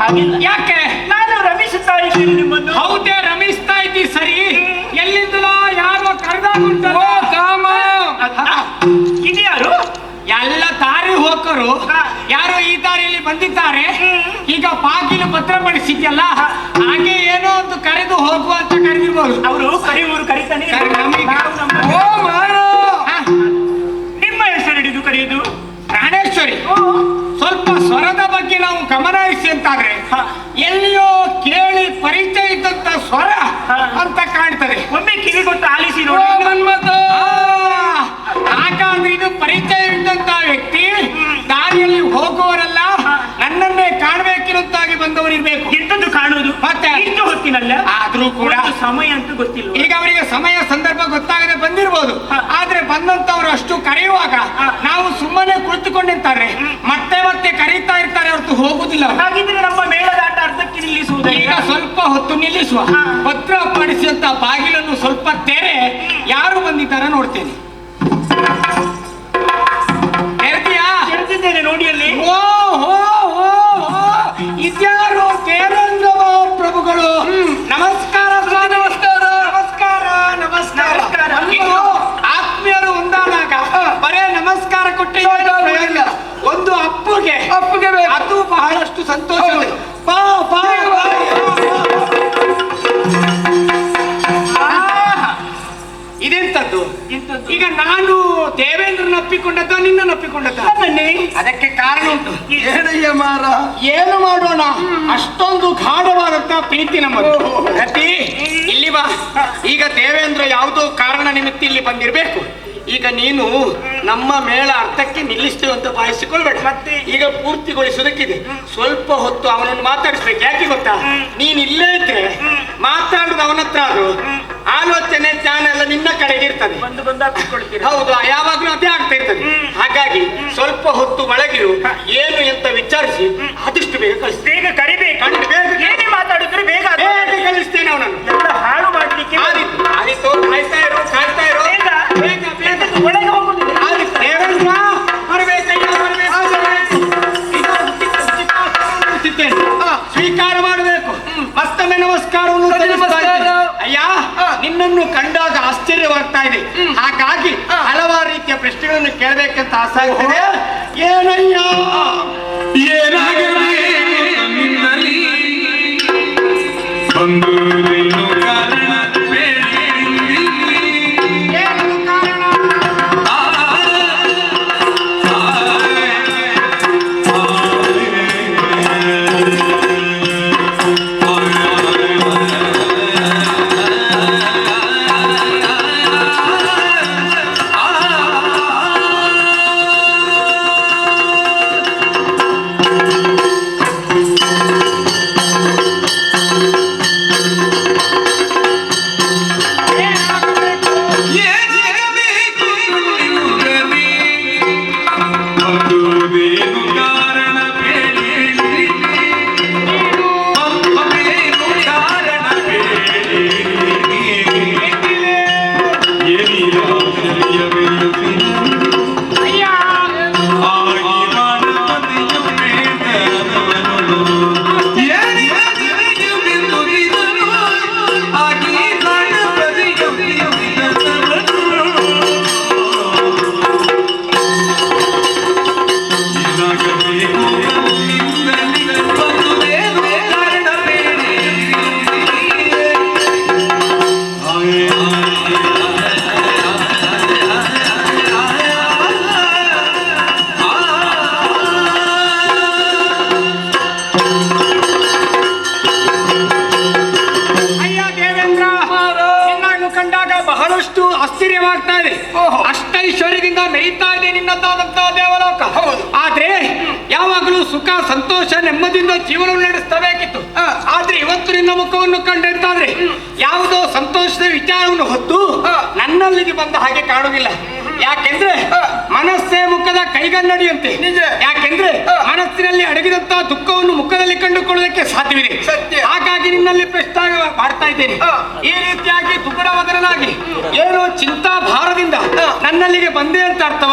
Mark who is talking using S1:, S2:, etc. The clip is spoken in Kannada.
S1: ಹಾಗಿಲ್ಲ.
S2: ಯಾಕೆ?
S1: ನಾನು ರಮಿಸುತ್ತಾ ಇದ್ದೀನಿ ನಿಮ್ಮನ್ನು.
S2: ಹೌದೇ ರಮಿಸ್ತಾ ಇದ್ದಿ ಸರಿ. ಎಲ್ಲಿಂದಲೋ ಯಾರೋ ಕರೆದಾಗುಂಟಲ್ಲ. ಕಾಮ
S1: ಇದ್ಯಾರು?
S2: ಎಲ್ಲ ದಾರಿ ಹೋಗರು ಯಾರೋ ಈ ದಾರಿಯಲ್ಲಿ ಬಂದಿದ್ದಾರೆ. ಈಗ ಬಾಗಿಲು ಭದ್ರಪಡಿಸಿದ್ಯಲ್ಲ, ಹಾಗೆ ಏನೋ ಒಂದು ಕರೆದು ಹೋಗುವ ಅಂತ ಕರೆದಿರ್ಬೋದು.
S1: ಅವರು ಕರೆಯುವರು ಕರೀತಾನೆ. ನಿಮ್ಮ ಹೆಸರು ಹಿಡಿದು ಕರೆಯುವುದು
S2: ಪ್ರಾಣೇಶ್ವರಿ. ಸ್ವಲ್ಪ ಸ್ವರದ ಬಗ್ಗೆ ನಾವು ಗಮನ ಹರಿಸಿ ಅಂತಾದ್ರೆ ಎಲ್ಲಿಯೋ ಕೇಳಿ ಪರಿಚಯ ಇದ್ದಂತ ಸ್ವರ ಅಂತ ಕಾಣ್ತದೆ.
S1: ಒಮ್ಮೆ ಕಿವಿಗೊಟ್ಟು ಆಲಿಸಿ ನೋಡಿ.
S2: ಹಾಗಾದ್ರೆ ಇದು ಪರಿಚಯ ಇದ್ದಂತ ವ್ಯಕ್ತಿ ದಾರಿಯಲ್ಲಿ ಹೋಗುವವರೆಲ್ಲ ನನ್ನನ್ನೇ ಕಾಣಬೇಕಿರುತ್ತಾಗಿ ಬಂದವರು ಇರ್ಬೇಕು.
S1: ಎಂತದ್ದು ಕಾಣುವುದು
S2: ಮತ್ತೆ
S1: ಇಷ್ಟು ಹೊತ್ತಿನಲ್ಲ.
S2: ಆದ್ರೂ ಕೂಡ
S1: ಸಮಯ ಅಂತೂ ಗೊತ್ತಿಲ್ಲ.
S2: ಈಗ ಅವರಿಗೆ ಸಮಯ ಸಂದರ್ಭ ಗೊತ್ತಾಗದೆ ಬಂದಿರ್ಬೋದು. ಆದ್ರೆ ಬಂದಂತವ್ರು ಅಷ್ಟು ಕರೆಯುವಾಗ ನಾವು ಸುಮ್ಮನೆ ಕುಳಿತುಕೊಂಡಿರ್ತಾರೆ. ಮತ್ತೆ ಮತ್ತೆ ಕರೀತಾ ಇರ್ತಾರೆ ಹೊರತು ಹೋಗುದಿಲ್ಲ.
S1: ಹಾಗಿದ್ರೆ ನಮ್ಮ ಮೇಳದಾಟ ಅರ್ಧಕ್ಕೆ ನಿಲ್ಲಿಸುವುದು.
S2: ಈಗ ಸ್ವಲ್ಪ ಹೊತ್ತು ನಿಲ್ಲಿಸುವ. ಭದ್ರಪಡಿಸಿದಂತ ಬಾಗಿಲನ್ನು ಸ್ವಲ್ಪ ತೆರೆ. ಯಾರು ಬಂದಿದ್ದಾರೆ ನೋಡ್ತೇನೆ.
S1: ಹೇಳ್ತಿದ್ದೇನೆ ನೋಡಿ ಅಲ್ಲಿ.
S2: ಇದ್ಯಾರು ದೇವೇಂದ್ರ ಪ್ರಭುಗಳು? ನಮಸ್ಕಾರ ನಮಸ್ಕಾರ ನಮಸ್ಕಾರ ನಮಸ್ಕಾರ. ಆತ್ಮೀಯರು ಒಂದಾದಾಗ ಬರೇ ನಮಸ್ಕಾರ ಕೊಟ್ಟೆ ಒಂದು ಅಪ್ಪುಗೆ ಅದು ಬಹಳಷ್ಟು ಸಂತೋಷ. ಬಾ ಬಾ ಇದೆಂತದ್ದು? ಈಗ ನಾನು ದೇವೇಂದ್ರನ ಒಪ್ಪಿಕೊಂಡದ್ದ ನಿನ್ನನ್ನು ಒಪ್ಪಿಕೊಂಡದ್ದ? ಅದಕ್ಕೆ ಕಾರಣ ಉಂಟು.
S3: ಏನಯ್ಯ ಮಾರ,
S2: ಏನು ಮಾಡೋಣ, ಅಷ್ಟೊಂದು ಗಾಢವಾದಂತ ಪ್ರೀತಿ ನಮ್ಮದು. ರತಿ ಇಲ್ಲಿ ಬಾ. ಈಗ ದೇವೇಂದ್ರ ಯಾವುದೋ ಕಾರಣ ನಿಮಿತ್ತ ಇಲ್ಲಿ ಬಂದಿರ್ಬೇಕು. ಈಗ ನೀನು ನಮ್ಮ ಮೇಳ ಅರ್ಥಕ್ಕೆ ನಿಲ್ಲಿಸ್ತೇವೆ ಅಂತ ಭಾವಿಸಿಕೊಳ್ಬೇಡ. ಮತ್ತೆ ಈಗ ಪೂರ್ತಿಗೊಳಿಸೋದಕ್ಕಿದೆ. ಸ್ವಲ್ಪ ಹೊತ್ತು ಅವನನ್ನು ಮಾತಾಡಿಸ್ಬೇಕು. ಯಾಕೆ ಗೊತ್ತಾ, ನೀನ್ ಇಲ್ಲೇ ಇದ್ರೆ ಮಾತಾಡುದು ಅವನ ಹತ್ರ, ಅದು ಆಲೋಚನೆ ಜ್ಞಾನ ಎಲ್ಲ ನಿನ್ನ ಕಡೆಗೆ ಇರ್ತದೆ. ಹೌದು, ಯಾವಾಗ್ಲೂ ಅದೇ ಆಗ್ತಾ ಇರ್ತದೆ. ಹಾಗಾಗಿ ಸ್ವಲ್ಪ ಹೊತ್ತು ಒಳಗಿರು. ಏನು ಅಂತ ವಿಚಾರಿಸಿ ಆದಷ್ಟು ಬೇಗ ಕಳಿಸಿ.
S1: ಬೇಗ ಕರಿಬೇಕು.
S2: ಬೇಗ
S1: ಏನೇ ಮಾತಾಡಿದ್ರೆ ಬೇಗ
S2: ಬೇಗ ಕಳಿಸ್ತೇನೆ ಅವನನ್ನು.
S1: ಎಲ್ಲ ಹಾಳು ಮಾಡ್ಲಿಕ್ಕೆ.
S2: ಆದಿತ್ತು, ಕಾಯ್ತಾ ಇರು ಕಾಯ್ತಾ ಇರು. ಬೇಗ ಬೇಗ
S1: ಒಳಗೆ ಹೋಗುದಿಲ್ಲ.
S2: ದೇವೇಂದ್ರ ಬರಬೇಕಯ್ಯ, ಸ್ವೀಕಾರ ಮಾಡಬೇಕು. ಮತ್ತೊಮ್ಮೆ ನಮಸ್ಕಾರವನ್ನು ಅಯ್ಯ. ನಿನ್ನನ್ನು ಕಂಡಾಗ ಆಶ್ಚರ್ಯವಾಗ್ತಾ ಇದೆ. ಹಾಗಾಗಿ ಹಲವಾರು ರೀತಿಯ ಪ್ರಶ್ನೆಗಳನ್ನು ಕೇಳಬೇಕಂತ ಆಸೆ ಆಗ್ತದೆ. ಏನಯ್ಯ
S3: ಏನಾಗಲಿ ನಿನ್ನಲ್ಲಿ ಬಂದು ಕಾರಣ
S2: ಆಶ್ಚರ್ಯವಾಗ್ತಾ ಇದೆ. ಅಷ್ಟೈಶ್ವರ್ಯದಿಂದ ಮೆರೀತಾ ಇದೆ ನಿನ್ನದಾದಂತಹ ದೇವಲೋಕ. ಆದ್ರೆ ಯಾವಾಗಲೂ ಸುಖ ಸಂತೋಷ ನೆಮ್ಮದಿಯಿಂದ ಜೀವನವನ್ನು ನಡೆಸಬೇಕಿತ್ತು. ಆದ್ರೆ ಇವತ್ತು ನಿನ್ನ ಮುಖವನ್ನು ಕಂಡೆಂತಾದ್ರೆ ಯಾವುದೋ ಸಂತೋಷದ ವಿಚಾರವನ್ನು ಹೊತ್ತು ನನ್ನಲ್ಲಿಗೆ ಬಂದ ಹಾಗೆ ಕಾಣುವುದಿಲ್ಲ. ಯಾಕೆಂದ್ರೆ ಮನಸ್ಸೇ ಮುಖದ ಕೈಗನ್ನಡಿಯಂತೆ. ಯಾಕೆಂದ್ರೆ ಮನಸ್ಸಿನಲ್ಲಿ ಅಡಗಿದಂತಹ ದುಃಖವನ್ನು ಮುಖದಲ್ಲಿ ಕಂಡುಕೊಳ್ಳುವುದಕ್ಕೆ ಸಾಧ್ಯವಿದೆ. ಹಾಗಾಗಿ ನಿನ್ನಲ್ಲಿ ಪ್ರಶ್ನೆ ಮಾಡ್ತಾ ಇದ್ದೇನೆ. ಈ ರೀತಿಯಾಗಿ ದುಗುಡವದನಾಗಿ ಏನೋ ಚಿಂತಾ ಭಾರದಿಂದ ನನ್ನಲ್ಲಿಗೆ ಬಂದೆ ಅಂತ ಅರ್ಥವಾಗಿ